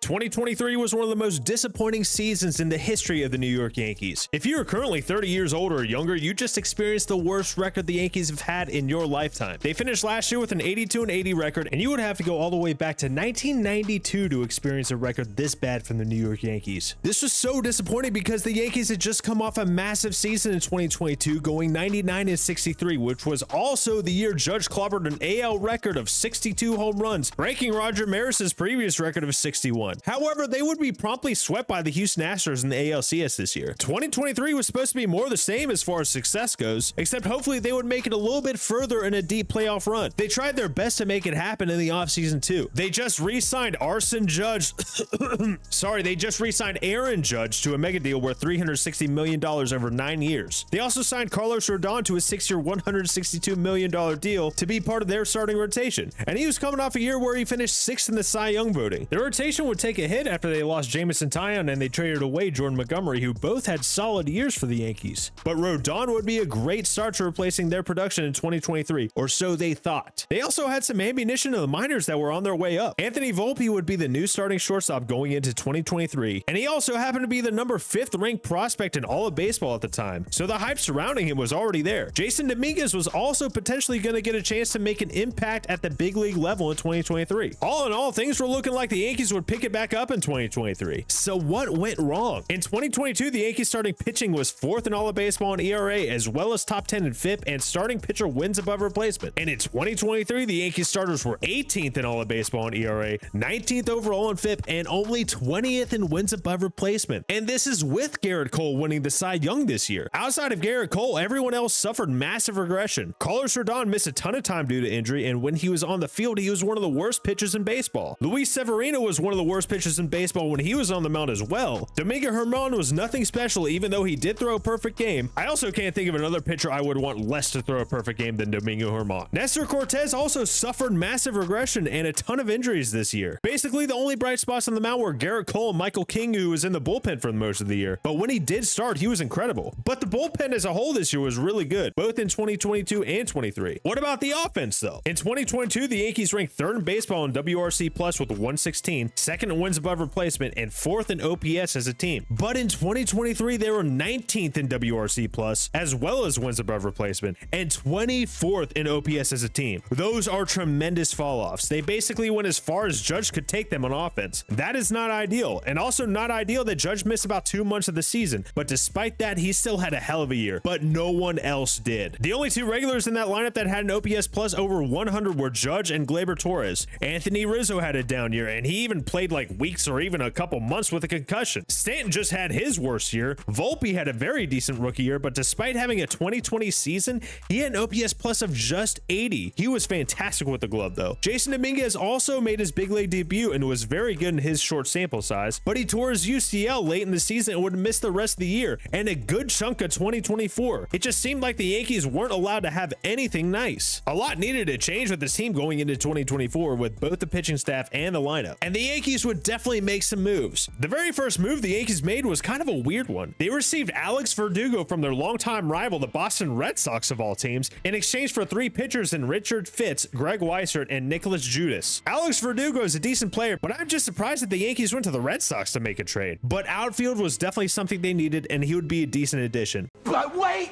2023 was one of the most disappointing seasons in the history of the New York Yankees. If you are currently 30 years old or younger, you just experienced the worst record the Yankees have had in your lifetime. They finished last year with an 82-80 record, and you would have to go all the way back to 1992 to experience a record this bad from the New York Yankees. This was so disappointing because the Yankees had just come off a massive season in 2022, going 99-63, which was also the year Judge clobbered an AL record of 62 home runs, breaking Roger Maris's previous record of 61. However, they would be promptly swept by the Houston Astros in the ALCS this year. 2023 was supposed to be more the same as far as success goes, except hopefully they would make it a little bit further in a deep playoff run. They tried their best to make it happen in the offseason too. They just re-signed they just re-signed Aaron Judge to a mega deal worth $360 million over 9 years. They also signed Carlos Rodon to a 6-year, $162 million deal to be part of their starting rotation, and he was coming off a year where he finished 6th in the Cy Young voting. The rotation would take a hit after they lost Jameson Taillon and they traded away Jordan Montgomery, who both had solid years for the Yankees. But Rodon would be a great start to replacing their production in 2023, or so they thought. They also had some ammunition in the minors that were on their way up. Anthony Volpe would be the new starting shortstop going into 2023, and he also happened to be the number 5th ranked prospect in all of baseball at the time, so the hype surrounding him was already there. Jason Dominguez was also potentially going to get a chance to make an impact at the big league level in 2023. All in all, things were looking like the Yankees would pick it back up in 2023. So what went wrong? In 2022, the Yankees starting pitching was 4th in all of baseball in ERA, as well as top 10 in FIP and starting pitcher wins above replacement. And in 2023, the Yankees starters were 18th in all of baseball in ERA, 19th overall in FIP, and only 20th in wins above replacement. And this is with Garrett Cole winning the Cy Young this year. Outside of Garrett Cole, everyone else suffered massive regression. Carlos Rodon missed a ton of time due to injury, and when he was on the field, he was one of the worst pitchers in baseball. Luis Severino was one of the worst pitchers in baseball when he was on the mound as well. Domingo Germán was nothing special, even though he did throw a perfect game. I also can't think of another pitcher I would want less to throw a perfect game than Domingo Germán. Nestor Cortez also suffered massive regression and a ton of injuries this year. Basically, the only bright spots on the mound were Garrett Cole and Michael King, who was in the bullpen for most of the year. But when he did start, he was incredible. But the bullpen as a whole this year was really good, both in 2022 and 23. What about the offense though? In 2022, the Yankees ranked 3rd in baseball in WRC plus with 116, 2nd in wins above replacement, and 4th in OPS as a team. But in 2023, they were 19th in WRC plus as well as wins above replacement, and 24th in OPS as a team. Those are tremendous fall-offs. They basically went as far as Judge could take them on offense. That is not ideal, and also not ideal that Judge missed about 2 months of the season, but despite that, he still had a hell of a year, but no one else did. The only 2 regulars in that lineup that had an OPS plus over 100 were Judge and Gleyber Torres. Anthony Rizzo had a down year, and he even played like weeks or even a couple months with a concussion. Stanton just had his worst year. Volpe had a very decent rookie year, but despite having a 2020 season, he had an OPS plus of just 80. He was fantastic with the glove though. Jason Dominguez also made his big league debut and was very good in his short sample size, but he tore his UCL late in the season and would miss the rest of the year and a good chunk of 2024. It just seemed like the Yankees weren't allowed to have anything nice. A lot needed to change with this team going into 2024 with both the pitching staff and the lineup, and the Yankees would definitely make some moves. The very first move the Yankees made was kind of a weird one. They received Alex Verdugo from their longtime rival, the Boston Red Sox of all teams, in exchange for 3 pitchers in Richard Fitz, Greg Weissert, and Nicholas Judas. Alex Verdugo is a decent player, but I'm just surprised that the Yankees went to the Red Sox to make a trade. But outfield was definitely something they needed, and he would be a decent addition. But wait!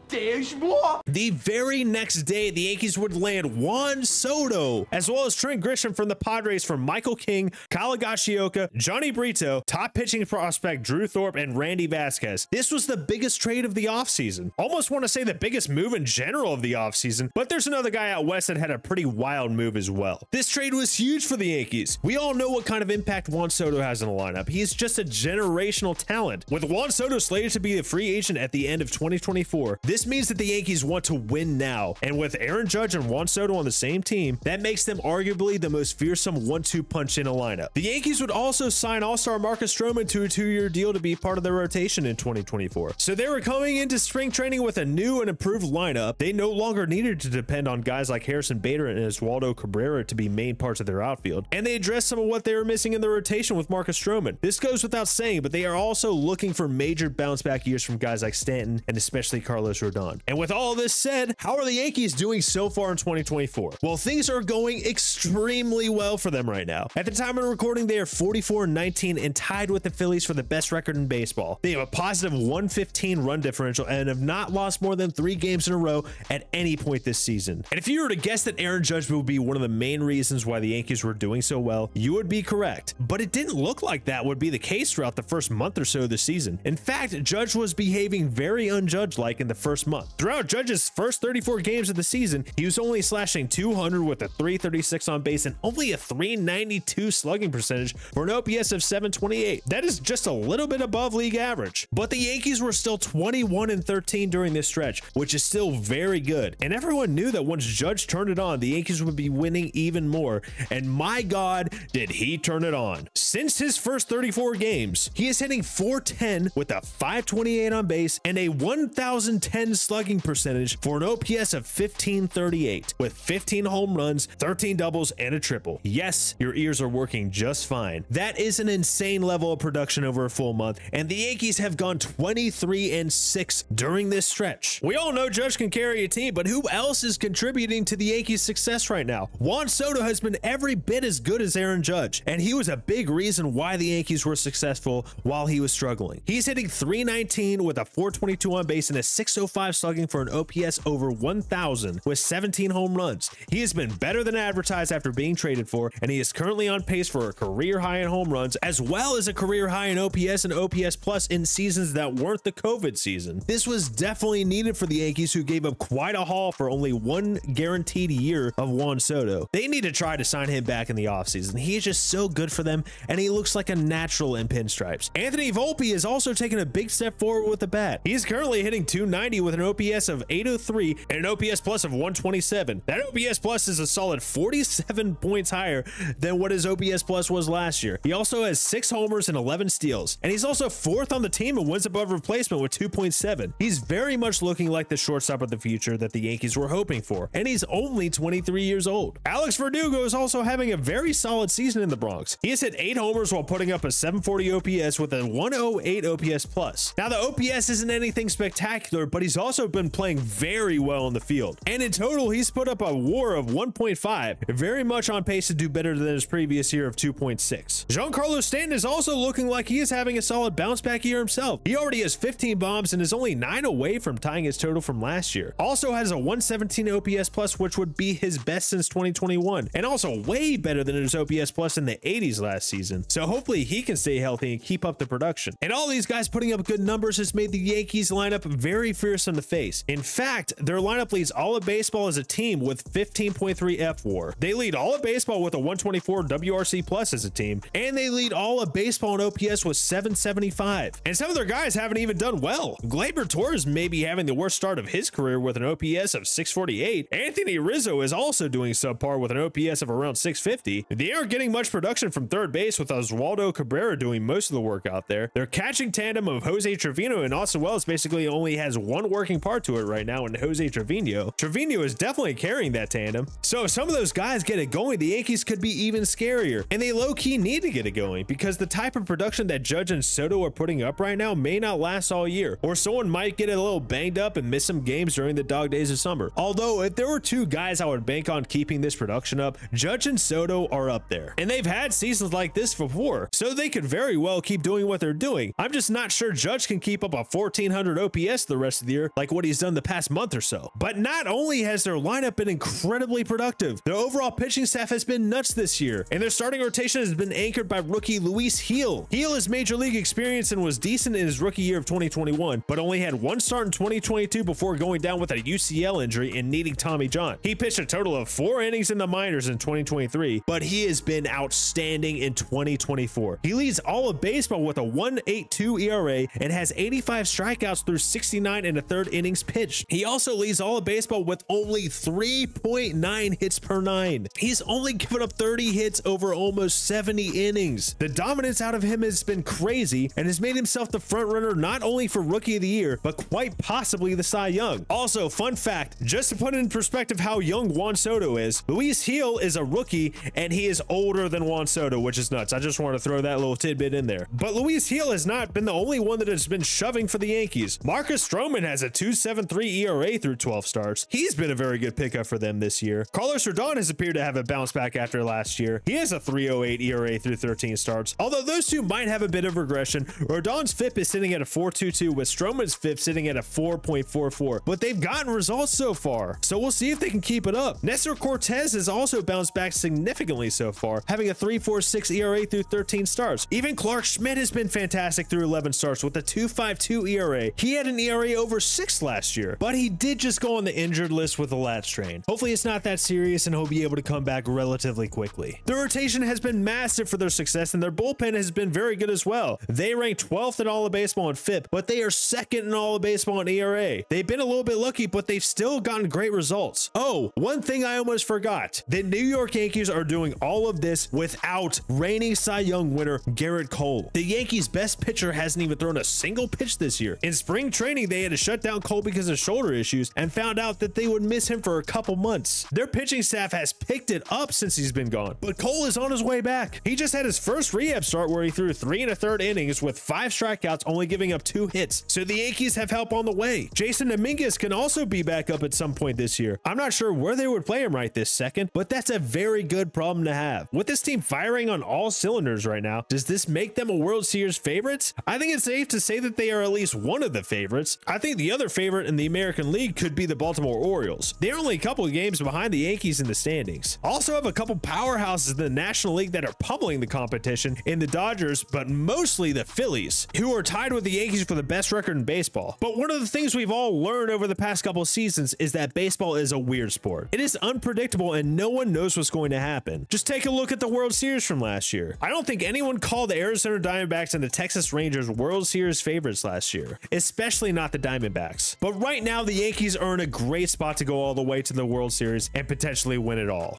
There's more! The very next day, the Yankees would land Juan Soto, as well as Trent Grisham from the Padres for Michael King, Kyle Higashioka, Johnny Brito, top pitching prospect Drew Thorpe, and Randy Vasquez. This was the biggest trade of the offseason. Almost want to say the biggest move in general of the offseason, but there's another guy out west that had a pretty wild move as well. This trade was huge for the Yankees. We all know what kind of impact Juan Soto has in the lineup. He's just a generational talent. With Juan Soto slated to be a free agent at the end of 2024, this means that the Yankees want to win now, and with Aaron Judge and Juan Soto on the same team, that makes them arguably the most fearsome 1-2 punch in a lineup. The Yankees would also sign all-star Marcus Stroman to a 2-year deal to be part of their rotation in 2024. So they were coming into spring training with a new and improved lineup. They no longer needed to depend on guys like Harrison Bader and Oswaldo Cabrera to be main parts of their outfield, and they addressed some of what they were missing in the rotation with Marcus Stroman. This goes without saying, but they are also looking for major bounce back years from guys like Stanton and especially Carlos Rodon. And with all this said, how are the Yankees doing so far in 2024? Well, things are going extremely well for them right now. At the time of recording, they are 44-19 and tied with the Phillies for the best record in baseball. They have a positive 115 run differential and have not lost more than 3 games in a row at any point this season. And if you were to guess that Aaron Judge would be one of the main reasons why the Yankees were doing so well, you would be correct. But it didn't look like that would be the case throughout the first month or so of the season. In fact, Judge was behaving very unjudge-like in the first month. Throughout Judge's first 34 games of the season, he was only slashing 200 with a 336 on base and only a 392 slugging percentage for an OPS of 728. That is just a little bit above league average. But the Yankees were still 21-13 during this stretch, which is still very good. And everyone knew that once Judge turned it on, the Yankees would be winning even more. And my God, did he turn it on. Since his first 34 games, he is hitting .410 with a 528 on base and a 1010 slugging percentage for an OPS of 1538 with 15 home runs, 13 doubles, and a triple. Yes, your ears are working just fine. That is an insane level of production over a full month, and the Yankees have gone 23-6 during this stretch. We all know Judge can carry a team, but who else is contributing to the Yankees' success right now? Juan Soto has been every bit as good as Aaron Judge, and he was a big reason why the Yankees were successful while he was struggling. He's hitting .319 with a 422 on base and a 605 slugging for an OPS over 1,000 with 17 home runs. He has been better than advertised after being traded for, and he is currently on pace for a career high in home runs as well as a career high in OPS and OPS plus in seasons that weren't the COVID season. This was definitely needed for the Yankees, who gave up quite a haul for only one guaranteed year of Juan Soto. They need to try to sign him back in the offseason. He is just so good for them, and he looks like a natural in pinstripes. Anthony Volpe is also taking a big step forward with the bat. He's currently hitting .290 with an OPS of 803 and an OPS plus of 127. That OPS plus is a solid 47 points higher than what his OPS plus was last year. He also has 6 homers and 11 steals, and he's also 4th on the team in wins above replacement with 2.7. He's very much looking like the shortstop of the future that the Yankees were hoping for, and he's only 23 years old. Alex Verdugo is also having a very solid season in the Bronx. He has hit 8 homers while putting up a 740 OPS with a 108 OPS plus. Now, the OPS isn't anything spectacular, but he's also been playing very well in the field. And in total, he's put up a WAR of 1.5, very much on pace to do better than his previous year of 2.6. Giancarlo Stanton is also looking like he is having a solid bounce back year himself. He already has 15 bombs and is only 9 away from tying his total from last year. Also has a 117 OPS plus, which would be his best since 2021, and also way better than his OPS plus in the 80s last season. So hopefully he can stay healthy and keep up the production. And all these guys putting up good numbers has made the Yankees lineup very fierce on the face. In fact, their lineup leads all of baseball as a team with 15.3 F-WAR. They lead all of baseball with a 124 WRC plus as a team, and they lead all of baseball in OPS with 775. And some of their guys haven't even done well. Gleyber Torres may be having the worst start of his career with an OPS of 648. Anthony Rizzo is also doing subpar with an OPS of around 650. They aren't getting much production from third base, with Oswaldo Cabrera doing most of the work out there. Their catching tandem of Jose Trevino and Austin Wells basically only has one working part to it right now in Jose Trevino. Trevino is definitely carrying that tandem. So if some of those guys get it going, the Yankees could be even scarier. And they low-key need to get it going, because the type of production that Judge and Soto are putting up right now may not last all year, or someone might get a little banged up and miss some games during the dog days of summer. Although if there were 2 guys I would bank on keeping this production up, Judge and Soto are up there. And they've had seasons like this before, so they could very well keep doing what they're doing. I'm just not sure Judge can keep up a 1400 OPS the rest of the year like what he's done the past month or so. But not only has their lineup been incredibly productive, their overall pitching staff has been nuts this year, and their starting rotation has been anchored by rookie Luis Gil. Gil has major league experience and was decent in his rookie year of 2021, but only had 1 start in 2022 before going down with a UCL injury and needing Tommy John. He pitched a total of 4 innings in the minors in 2023, but he has been outstanding in 2024. He leads all of baseball with a 1.82 ERA and has 85 strikeouts through 69 1/3 innings pitched. He also leads all of baseball with only 3.9 hits per 9. He's only given up 30 hits over almost 70 innings. The dominance out of him has been crazy and has made himself the front runner not only for Rookie of the Year, but quite possibly the Cy Young. Also, fun fact, just to put in perspective how young Juan Soto is, Luis Gil is a rookie and he is older than Juan Soto, which is nuts. nuts. I just want to throw that little tidbit in there. But Luis Gil has not been the only one that has been shoving for the Yankees. Marcus Stroman has a 2.73 ERA through 12 starts. He's been a very good pickup for them this year. Carlos Rodon has appeared to have a bounce back after last year. He has a 3.08 ERA through 13 starts. Although those two might have a bit of regression, Rodon's FIP is sitting at a 4.22 with Stroman's FIP sitting at a 4.44, but they've gotten results so far, so we'll see if they can keep it up. Nestor Cortez has also bounced back significantly so far, having a 3.46 ERA through 13 starts. Even Clark Schmidt has been fantastic through 11 starts with a 2.52 ERA. He had an ERA over 6 last year, but he did just go on the injured list with a lat strain. Hopefully it's not that serious and he'll be able to come back relatively quickly. The rotation has been massive for their success and their bullpen has been very good as well. They rank 12th in all of baseball in FIP, but they are second in all of baseball in ERA. They've been a little bit lucky, but they've still gotten great results. Oh, one thing I almost forgot. The New York Yankees are doing all of this without reigning Cy Young winner Garrett Cole. The Yankees' best pitcher hasn't even thrown a single pitch this year. In spring training, they had to shut down Cole because of shoulder issues and found out that they would miss him for a couple months. Their pitching staff has picked it up since he's been gone, but Cole is on his way back. He just had his first rehab start where he threw 3 1/3 innings with 5 strikeouts, only giving up 2 hits. So the Yankees have help on the way. Jason Dominguez can also be back up at some point this year. I'm not sure where they would play him right this second, but that's a very good problem to have. With this team firing on all cylinders right now, does this make them a World Series favorites? I think it's safe to say that they are at least one of the favorites. I think the other favorite in the American League could be the Baltimore Orioles. They're only a couple of games behind the Yankees in the standings. Also have a couple powerhouses in the National League that are pummeling the competition in the Dodgers, but mostly the Phillies, who are tied with the Yankees for the best record in baseball. But one of the things we've all learned over the past couple of seasons is that baseball is a weird sport. It is unpredictable and no one knows what's going to happen. Just take a look at the World Series from last year. I don't think anyone called the Arizona Diamondbacks and the Texas Rangers World Series favorites last year, especially not the Diamondbacks. But right now, the Yankees are in a great spot to go all the way to the World Series and potentially win it all.